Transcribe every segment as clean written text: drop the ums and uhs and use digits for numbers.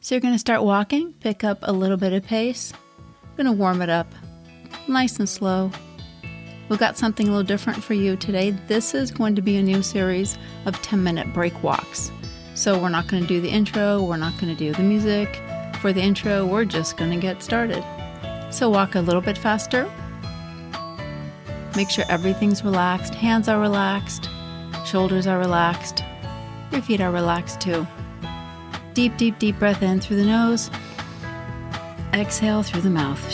So you're going to start walking, pick up a little bit of pace. Going to warm it up nice and slow. We've got something a little different for you today. This is going to be a new series of 10-minute break walks. So we're not going to do the intro. We're not going to do the music. For the intro, we're just going to get started. So walk a little bit faster. Make sure everything's relaxed. Hands are relaxed. Shoulders are relaxed. Your feet are relaxed too. Deep, deep, deep breath in through the nose. Exhale through the mouth.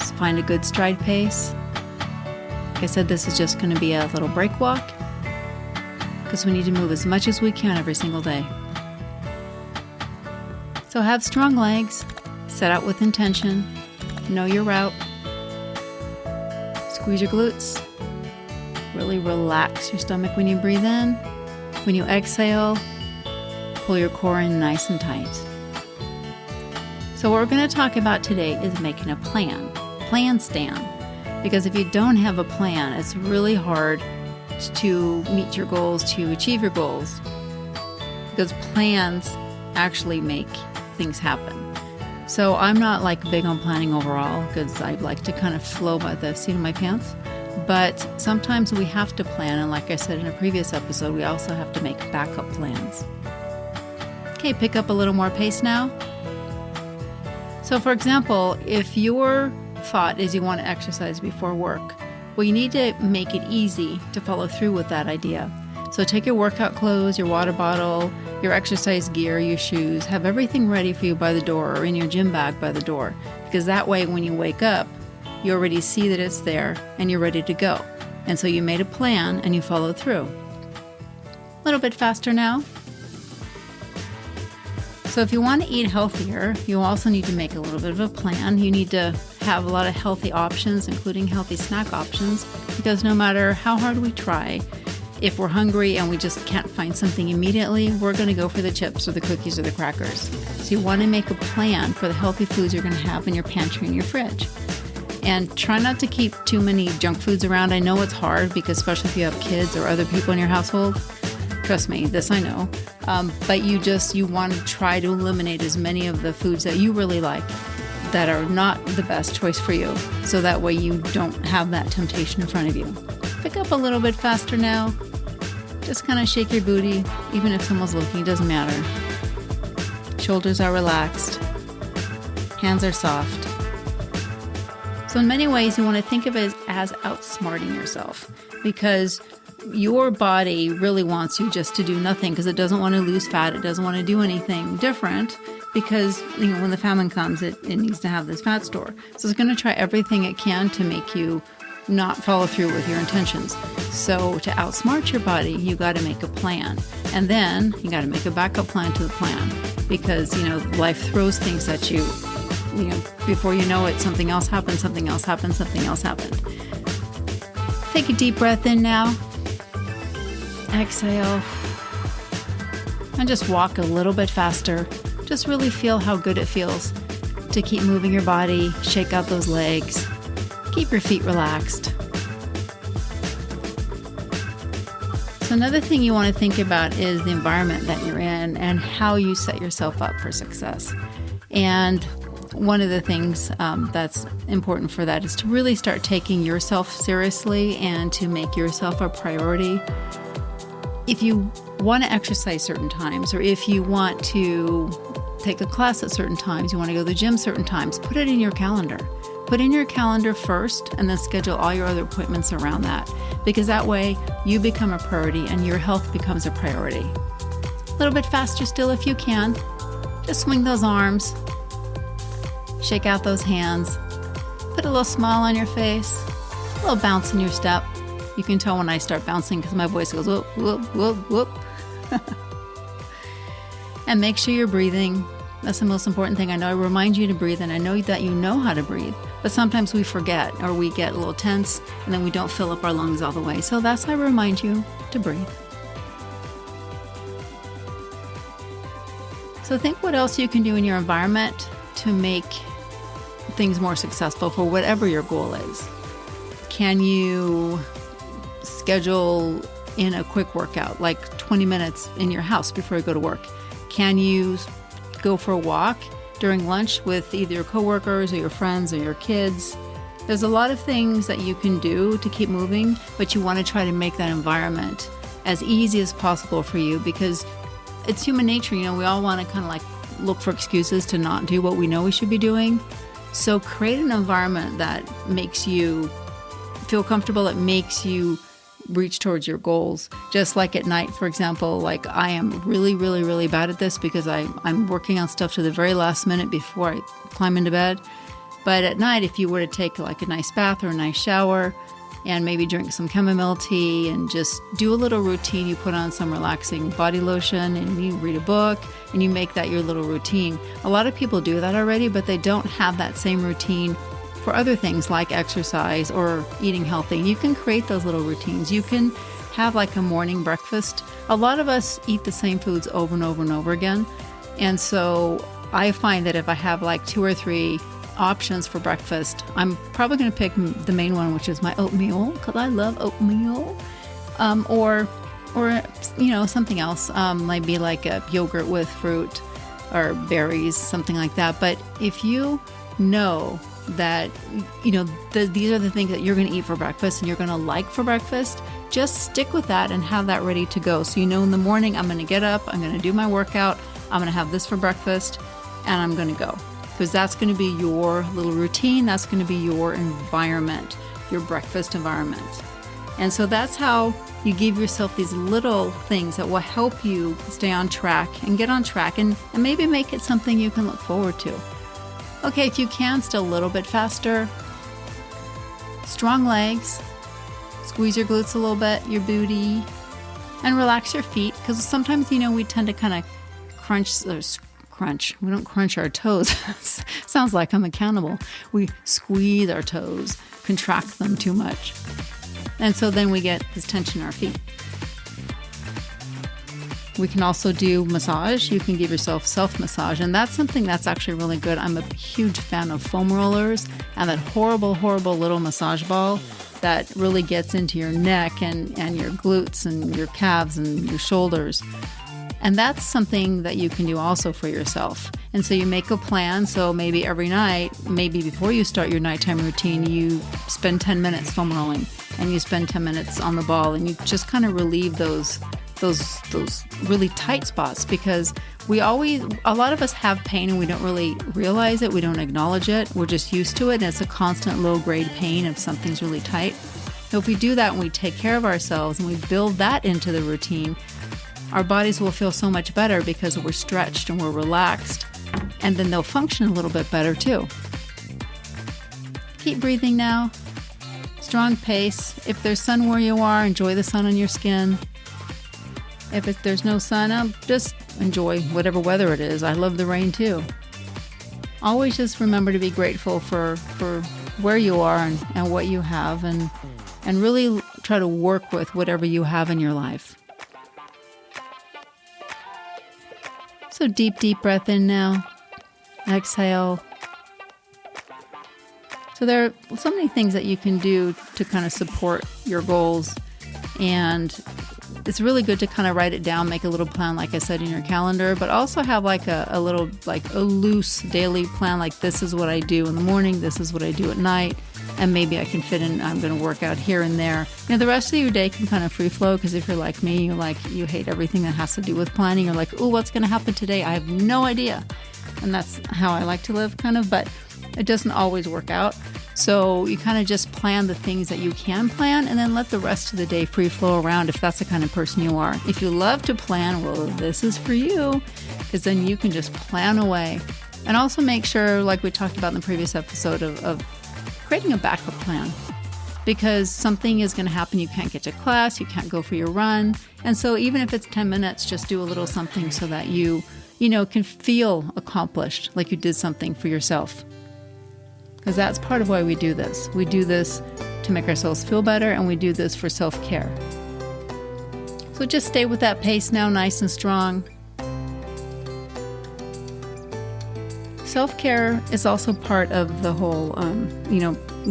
Just find a good stride pace. Like I said, this is just going to be a little break walk because we need to move as much as we can every single day. So have strong legs. Set out with intention. Know your route. Squeeze your glutes. Really relax your stomach when you breathe in. When you exhale, pull your core in nice and tight. So what we're going to talk about today is making a plan stand. Because if you don't have a plan, it's really hard to meet your goals, to achieve your goals. Because plans actually make things happen. So I'm not big on planning overall because I like to kind of flow by the seat of my pants. But sometimes we have to plan. And like I said in a previous episode, we also have to make backup plans. Okay, pick up a little more pace now. So for example, if your thought is you want to exercise before work, well, you need to make it easy to follow through with that idea. So take your workout clothes, your water bottle, your exercise gear, your shoes, have everything ready for you by the door or in your gym bag by the door. Because that way when you wake up, you already see that it's there and you're ready to go. And so you made a plan and you follow through. A little bit faster now. So if you want to eat healthier, you also need to make a little bit of a plan. You need to have a lot of healthy options, including healthy snack options, because no matter how hard we try, if we're hungry and we just can't find something immediately, we're going to go for the chips or the cookies or the crackers. So you want to make a plan for the healthy foods you're going to have in your pantry and your fridge. And try not to keep too many junk foods around. I know it's hard because especially if you have kids or other people in your household. Trust me, this I know. But you want to try to eliminate as many of the foods that you really like that are not the best choice for you. So that way you don't have that temptation in front of you. Pick up a little bit faster now. Just kind of shake your booty. Even if someone's looking, it doesn't matter. Shoulders are relaxed. Hands are soft. So in many ways, you want to think of it as outsmarting yourself because your body really wants you just to do nothing because it doesn't want to lose fat. It doesn't want to do anything different because when the famine comes, it needs to have this fat store. So it's going to try everything it can to make you not follow through with your intentions. So to outsmart your body, you got to make a plan. And then you got to make a backup plan to the plan because, life throws things at you. Before you know it, something else happened, something else happened, something else happened. Take a deep breath in now. Exhale. And just walk a little bit faster. Just really feel how good it feels to keep moving your body, shake out those legs, keep your feet relaxed. So another thing you want to think about is the environment that you're in and how you set yourself up for success. And one of the things that's important for that is to really start taking yourself seriously and to make yourself a priority. If you want to exercise certain times, or if you want to take a class at certain times, you want to go to the gym certain times, put it in your calendar. Put in your calendar first and then schedule all your other appointments around that. Because that way you become a priority and your health becomes a priority. A little bit faster still if you can. Just swing those arms. Shake out those hands. Put a little smile on your face. A little bounce in your step. You can tell when I start bouncing because my voice goes whoop, whoop, whoop, whoop. And make sure you're breathing. That's the most important thing. I know I remind you to breathe, and I know that you know how to breathe, but sometimes we forget or we get a little tense and then we don't fill up our lungs all the way. So that's why I remind you to breathe. So think what else you can do in your environment to make things more successful for whatever your goal is. Can you schedule in a quick workout, like 20 minutes in your house before you go to work? Can you go for a walk during lunch with either your coworkers or your friends or your kids. There's a lot of things that you can do to keep moving, but you want to try to make that environment as easy as possible for you, because it's human nature. We all want to kind of like look for excuses to not do what we know we should be doing. So create an environment that makes you feel comfortable, it makes you reach towards your goals. Just like at night, for example, like I am really, really, really bad at this because I'm working on stuff to the very last minute before I climb into bed. But at night, if you were to take like a nice bath or a nice shower and maybe drink some chamomile tea and just do a little routine, you put on some relaxing body lotion and you read a book and you make that your little routine. A lot of people do that already, but they don't have that same routine for other things like exercise or eating healthy. You can create those little routines. You can have like a morning breakfast. A lot of us eat the same foods over and over and over again. And so I find that if I have like 2 or 3 options for breakfast, I'm probably going to pick the main one, which is my oatmeal, because I love oatmeal. Or something else, maybe like a yogurt with fruit or berries, something like that. But if you know that these are the things that you're going to eat for breakfast and you're going to like for breakfast, just stick with that and have that ready to go. So in the morning, I'm going to get up, I'm going to do my workout, I'm going to have this for breakfast, and I'm going to go. Because that's going to be your little routine, that's going to be your environment, your breakfast environment. And so that's how you give yourself these little things that will help you stay on track and get on track and maybe make it something you can look forward to. Okay, if you can, still a little bit faster. Strong legs. Squeeze your glutes a little bit, your booty, and relax your feet. Because sometimes, we tend to kind of crunch. We don't crunch our toes. Sounds like I'm accountable. We squeeze our toes, contract them too much. And so then we get this tension in our feet. We can also do massage. You can give yourself self-massage, and that's something that's actually really good. I'm a huge fan of foam rollers and that horrible, horrible little massage ball that really gets into your neck and your glutes and your calves and your shoulders. And that's something that you can do also for yourself. And so you make a plan. So maybe every night, maybe before you start your nighttime routine, you spend 10 minutes foam rolling and you spend 10 minutes on the ball, and you just kind of relieve those really tight spots, because a lot of us have pain and we don't really realize it. We don't acknowledge it. We're just used to it. And it's a constant low grade pain if something's really tight. So if we do that and we take care of ourselves and we build that into the routine, our bodies will feel so much better because we're stretched and we're relaxed, and then they'll function a little bit better too. Keep breathing now. Strong pace. If there's sun where you are, enjoy the sun on your skin. If there's no sun, just enjoy whatever weather it is. I love the rain too. Always just remember to be grateful for where you are and what you have, and really try to work with whatever you have in your life. So deep breath in now. Exhale. So there are so many things that you can do to kind of support your goals, and it's really good to kind of write it down, make a little plan, like I said, in your calendar, but also have like a little, like a loose daily plan, like this is what I do in the morning, this is what I do at night, and maybe I can fit in, I'm going to work out here and there. The rest of your day can kind of free flow, because if you're like me, you hate everything that has to do with planning. You're like, oh, what's going to happen today? I have no idea. And that's how I like to live, kind of, but it doesn't always work out. So you kind of just plan the things that you can plan, and then let the rest of the day free flow around if that's the kind of person you are. If you love to plan, well, this is for you, because then you can just plan away. And also make sure, like we talked about in the previous episode, of creating a backup plan, because something is going to happen. You can't get to class, you can't go for your run. And so even if it's 10 minutes, just do a little something so that you can feel accomplished, like you did something for yourself. Because that's part of why we do this. We do this to make ourselves feel better, and we do this for self-care. So just stay with that pace now, nice and strong. Self-care is also part of the whole,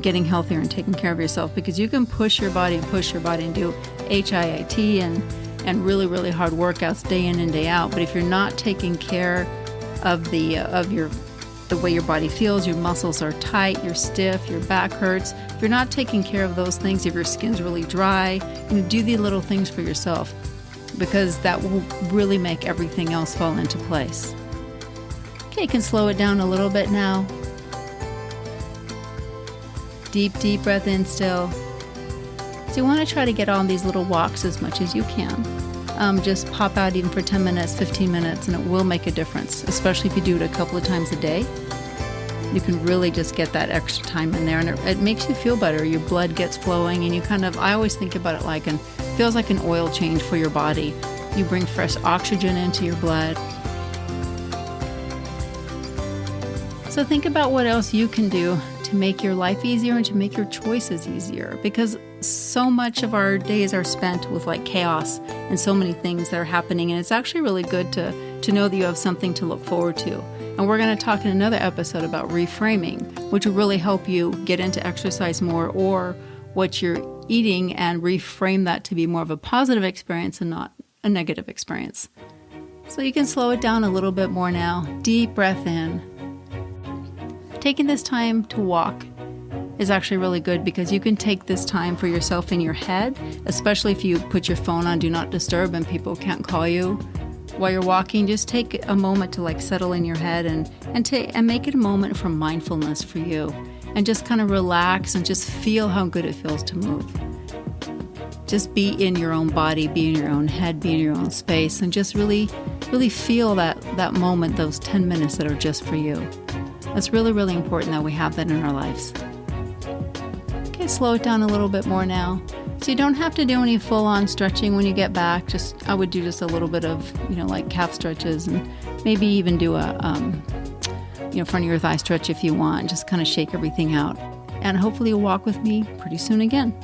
getting healthier and taking care of yourself, because you can push your body and do HIIT and really, really hard workouts day in and day out. But if you're not taking care of the way your body feels. Your muscles are tight, you're stiff, your back hurts. If you're not taking care of those things, if your skin's really dry, do the little things for yourself, because that will really make everything else fall into place. Okay, you can slow it down a little bit now. Deep breath in still. So you want to try to get on these little walks as much as you can. Just pop out even for 10 minutes, 15 minutes, and it will make a difference, especially if you do it a couple of times a day. You can really just get that extra time in there, and it makes you feel better. Your blood gets flowing, and I always think about it like feels like an oil change for your body. You bring fresh oxygen into your blood. So think about what else you can do to make your life easier and to make your choices easier, because so much of our days are spent with chaos and so many things that are happening, and it's actually really good to know that you have something to look forward to. And we're going to talk in another episode about reframing, which will really help you get into exercise more, or what you're eating, and reframe that to be more of a positive experience and not a negative experience. So you can slow it down a little bit more now. Deep breath in. Taking this time to walk is actually really good, because you can take this time for yourself in your head, especially if you put your phone on Do Not Disturb and people can't call you while you're walking. Just take a moment to settle in your head and make it a moment for mindfulness for you, and just kind of relax and just feel how good it feels to move. Just be in your own body, be in your own head, be in your own space, and just really feel that moment, those 10 minutes that are just for you. It's really, really important that we have that in our lives. Okay, slow it down a little bit more now. So you don't have to do any full-on stretching when you get back. I would do just a little bit of, calf stretches, and maybe even do a, front of your thigh stretch if you want. Just kind of shake everything out. And hopefully you'll walk with me pretty soon again.